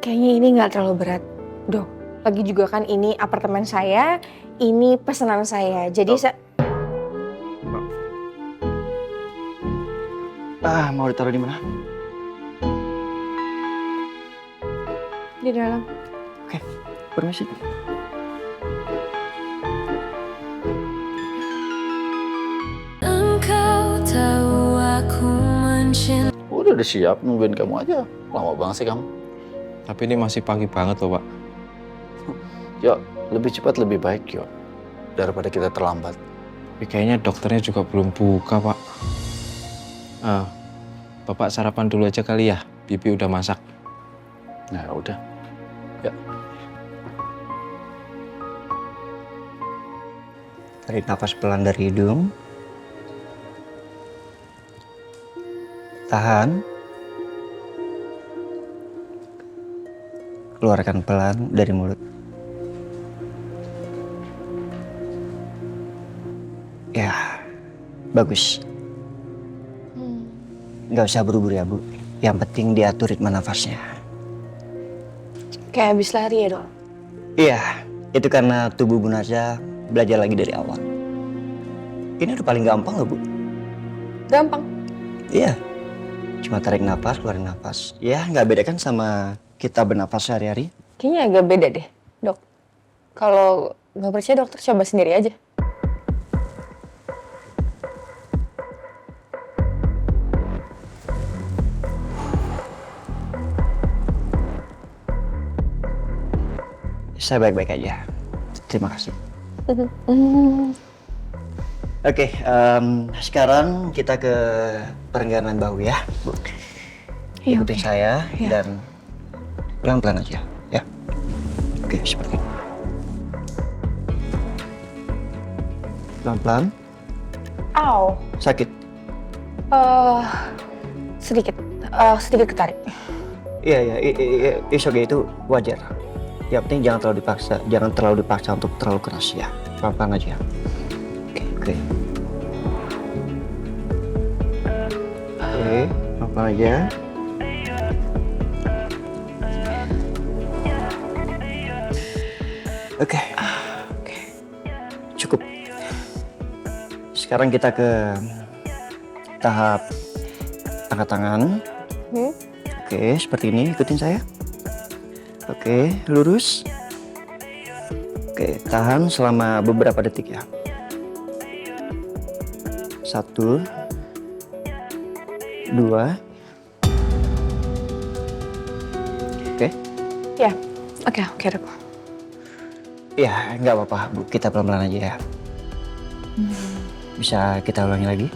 Kayaknya ini nggak terlalu berat, Dok. Lagi juga kan ini apartemen saya, ini pesanan saya. Jadi Dok. Mau ditaruh di mana? di dalam. Oke, permisi. Engkau tahu aku mencintai. Udah siap, nungguin kamu aja. Lama banget sih kamu. Tapi ini masih pagi banget loh, Pak. Yuk, lebih cepat lebih baik, yuk. Daripada kita terlambat. Tapi kayaknya dokternya juga belum buka, Pak. Bapak sarapan dulu aja kali ya. Bibi udah masak. Nah, udah. Ya. Tarik nafas pelan dari hidung. Tahan. Keluarkan pelan dari mulut. Ya, bagus. Nggak usah buru-buru ya, Bu. Yang penting diatur ritme nafasnya. Kayak habis lari ya, Dok. Iya, itu karena tubuh Bu Naza belajar lagi dari awal. Ini udah paling gampang loh, Bu. Gampang. Iya, cuma tarik nafas, keluarin nafas. Ya, nggak beda kan sama kita bernafas sehari-hari. Kayaknya agak beda deh, Dok. Kalau nggak percaya dokter coba sendiri aja. Saya baik-baik aja. Terima kasih. Oke, sekarang kita ke perengganan bahu ya, Bu. Iya, Ikutin oke. saya Iya. dan pelan-pelan aja, ya. Oke, seperti ini. Pelan-pelan. Aw, Sakit. sedikit, sedikit ketarik. Iya, it's okay, itu wajar. Yang penting jangan terlalu dipaksa untuk terlalu keras ya. Pelan-pelan aja. Oke. Oke, pelan-pelan aja. Oke. Cukup. Sekarang kita ke tahap angkat tangan. Oke, seperti ini. Ikutin saya. Oke, lurus. Oke, tahan selama beberapa detik ya. 1, 2. Oke. Ya, oke, Dok. Ya, nggak apa-apa, Bu. Kita pelan-pelan aja ya. Bisa kita ulangi lagi?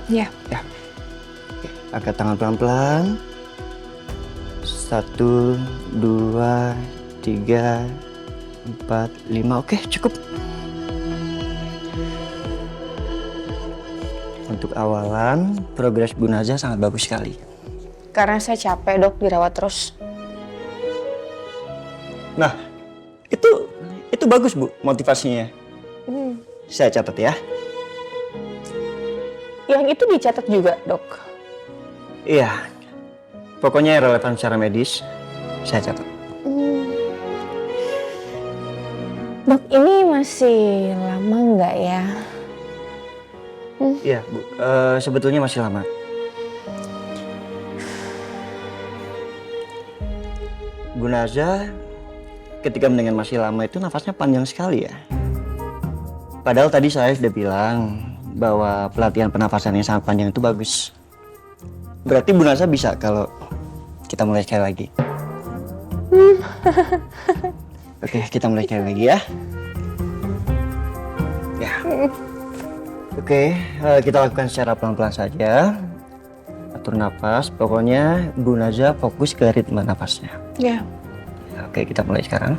Ya. Ya. Oke, angkat tangan pelan-pelan. 1, 2, 3, 4, 5. Oke, cukup. Untuk awalan, progres Bu Naza sangat bagus sekali. Karena saya capek, Dok, dirawat terus. Nah, itu bagus, Bu, motivasinya. Saya catat ya. Yang itu dicatat juga, Dok. Iya. Pokoknya yang relevan secara medis, saya catat. Dok, ini masih lama nggak ya? Iya, Bu. Sebetulnya masih lama. Bu Naza, ketika mendengar masih lama itu nafasnya panjang sekali ya. Padahal tadi saya sudah bilang bahwa pelatihan pernafasan yang sangat panjang itu bagus. Berarti Bu Naza bisa kalau kita mulai sekali lagi. Oke, kita mulai sekali lagi ya. Ya. Oke, kita lakukan secara pelan-pelan saja. Atur nafas, pokoknya Bu Naza fokus ke ritme nafasnya. Ya. Oke, kita mulai sekarang.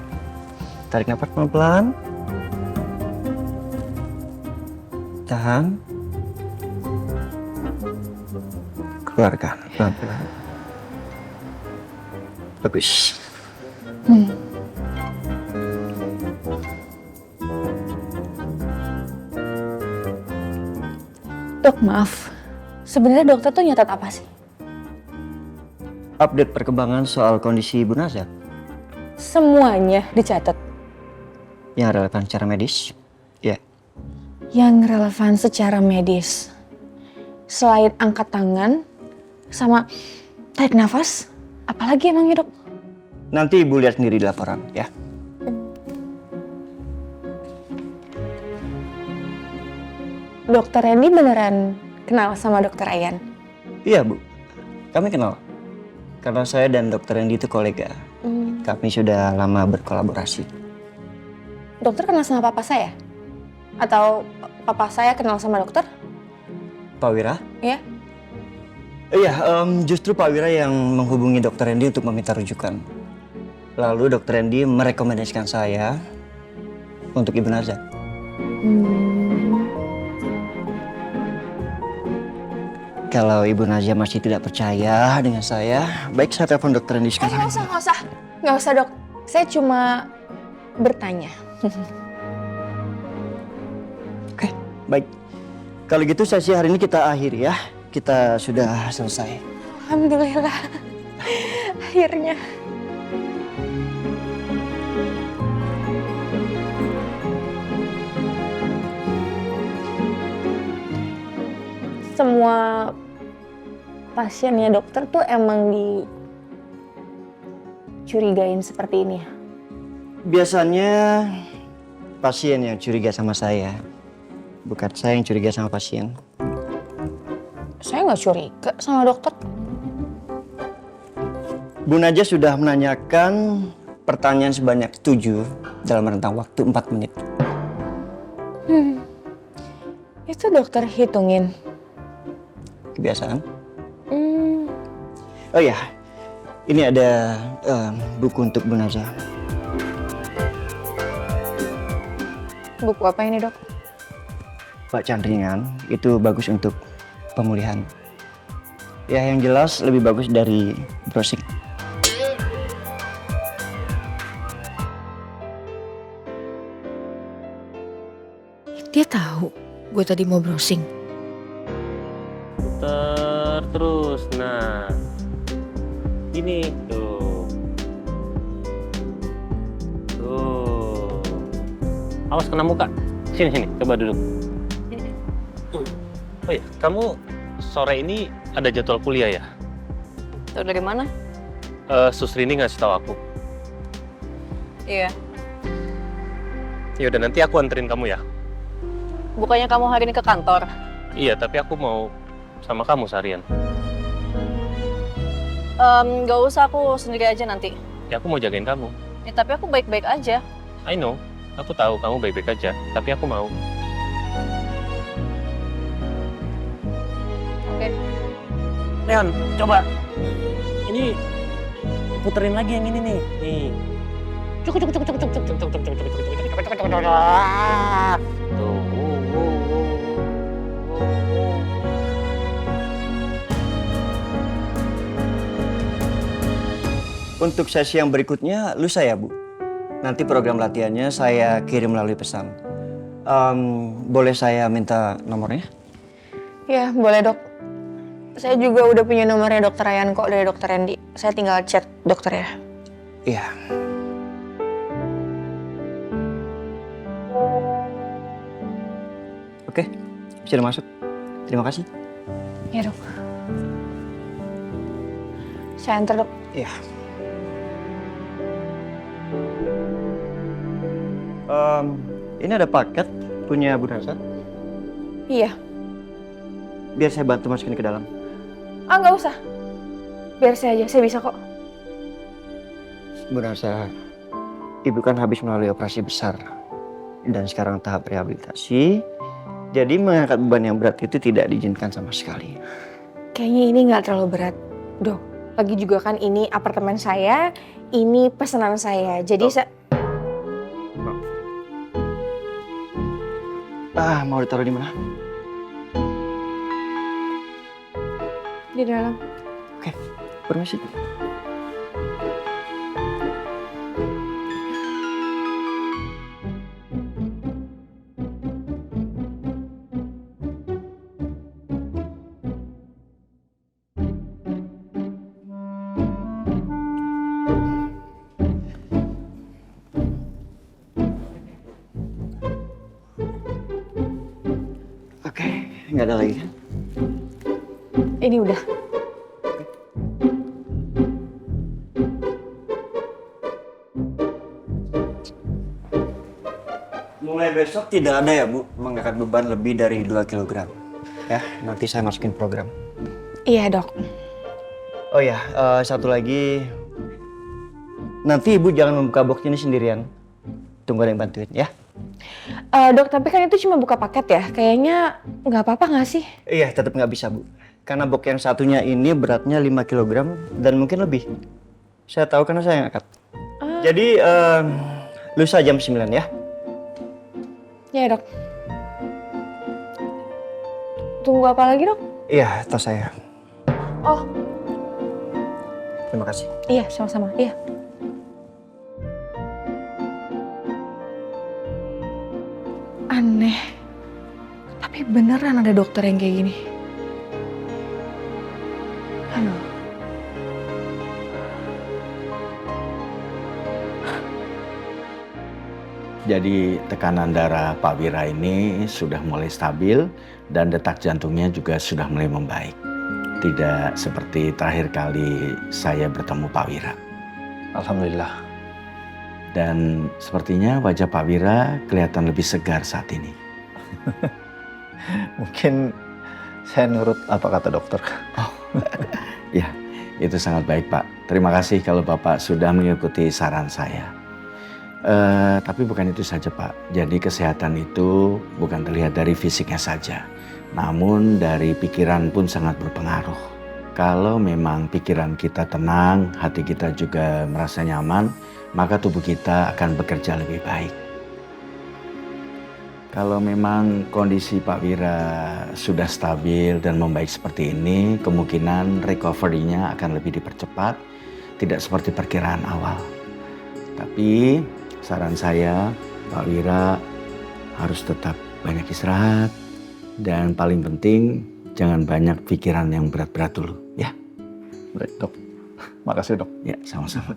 Tarik nafas pelan-pelan. Tahan. Keluarkan pelan-pelan. Bagus. Dok, maaf. Sebenarnya dokter tuh nyatat apa sih? update perkembangan soal kondisi Ibu Naza Semuanya dicatat. yang relevan secara medis. Ya, Yang relevan secara medis. Selain angkat tangan sama tarik nafas, apalagi emangnya dok? nanti Ibu lihat sendiri di laporan ya. Dokter Randy beneran kenal sama dokter Ayan? Iya Bu, kami kenal. Karena saya dan dokter Randy itu kolega. Kami sudah lama berkolaborasi. Dokter kenal sama papa saya? Atau papa saya kenal sama dokter? Pak Wira? Ya. Iya, justru Pak Wira yang menghubungi dokter Randy untuk meminta rujukan. Lalu dokter Randy merekomendasikan saya untuk Ibu Naza. Kalau Ibu Naza masih tidak percaya dengan saya, baik saya telepon dokter Randy sekarang. Nggak usah dok. Saya cuma bertanya. Oke, baik. Kalau gitu sesi hari ini kita akhiri ya. Kita sudah selesai. Alhamdulillah. Akhirnya. Semua pasiennya dokter tuh emang dicurigain seperti ini ya? Biasanya pasien yang curiga sama saya, bukan saya yang curiga sama pasien. Saya nggak curiga sama dokter. Bu Naja sudah menanyakan pertanyaan sebanyak 7 dalam rentang waktu 4 menit. Itu dokter hitungin. Kebiasaan. Oh ya, ini ada buku untuk Bu Naja. Buku apa ini dok? Bacaan ringan, itu bagus untuk pemulihan. Ya yang jelas lebih bagus dari browsing. Dia tahu gue tadi mau browsing. Puter terus, nah ini tuh, awas kena muka. Sini coba duduk. Oh ya, kamu sore ini ada jadwal kuliah ya? Tahu dari mana? Susrini ngasih tahu aku. Iya. Ya udah, nanti aku anterin kamu ya. Bukannya kamu hari ini ke kantor? Iya, tapi aku mau sama kamu seharian. Gak usah, aku sendiri aja nanti. Ya aku mau jagain kamu. Tapi aku baik-baik aja. I know, aku tahu kamu baik-baik aja, tapi aku mau. Oke. Leon, coba. Ini puterin lagi yang ini nih. Nih. Tuh. Untuk sesi yang berikutnya lusa ya Bu. Nanti program latihannya saya kirim melalui pesan. Boleh saya minta nomornya? Ya boleh dok. Saya juga udah punya nomornya dokter Ayan kok dari dokter Randy. Saya tinggal chat dokter ya. Iya. Oke, bisa masuk. Terima kasih. Ya dok. Saya antar dok. Iya. Ini ada paket punya Bu Naza. Iya. Biar saya bantu masukin ke dalam. Nggak usah. Biar saya aja, saya bisa kok. Bu Naza, Ibu kan habis melalui operasi besar. Dan sekarang tahap rehabilitasi. Jadi mengangkat beban yang berat itu tidak diizinkan sama sekali. Kayaknya ini nggak terlalu berat, dok. Lagi juga kan ini apartemen saya, ini pesanan saya. Jadi saya... Mau ditaruh di mana? Di dalam. Oke, permisi. ada lagi. Ini udah. Mulai besok tidak ada ya Bu mengangkat beban lebih dari 2 kg. Ya, nanti saya masukin program. Iya dok. Oh ya, satu lagi. Nanti Ibu jangan membuka box ini sendirian. Tunggu ada yang bantuin ya. Dok, tapi kan itu cuma buka paket ya. Kayaknya nggak apa-apa nggak sih? Iya, tetap nggak bisa Bu. Karena box yang satunya ini beratnya 5 kg dan mungkin lebih. Saya tahu karena saya yang angkat. Jadi, lusa jam 9 ya. Iya dok. Tunggu apa lagi dok? Iya, tas saya. Oh, Terima kasih. iya sama-sama. Iya. Aneh. Tapi beneran ada dokter yang kayak gini. Aduh. Jadi tekanan darah Pak Wira ini sudah mulai stabil dan detak jantungnya juga sudah mulai membaik. Tidak seperti terakhir kali saya bertemu Pak Wira. Alhamdulillah. Dan sepertinya wajah Pak Wira kelihatan lebih segar saat ini. Mungkin saya nurut apa kata dokter. Ya, itu sangat baik Pak. Terima kasih kalau Bapak sudah mengikuti saran saya. Tapi bukan itu saja Pak. Jadi kesehatan itu bukan terlihat dari fisiknya saja. Namun dari pikiran pun sangat berpengaruh. Kalau memang pikiran kita tenang, hati kita juga merasa nyaman, maka tubuh kita akan bekerja lebih baik. Kalau memang kondisi Pak Wira sudah stabil dan membaik seperti ini, kemungkinan recovery-nya akan lebih dipercepat, tidak seperti perkiraan awal. Tapi saran saya, Pak Wira harus tetap banyak istirahat dan paling penting jangan banyak pikiran yang berat-berat dulu, ya. Baik dok. Makasih dok. Ya, sama-sama.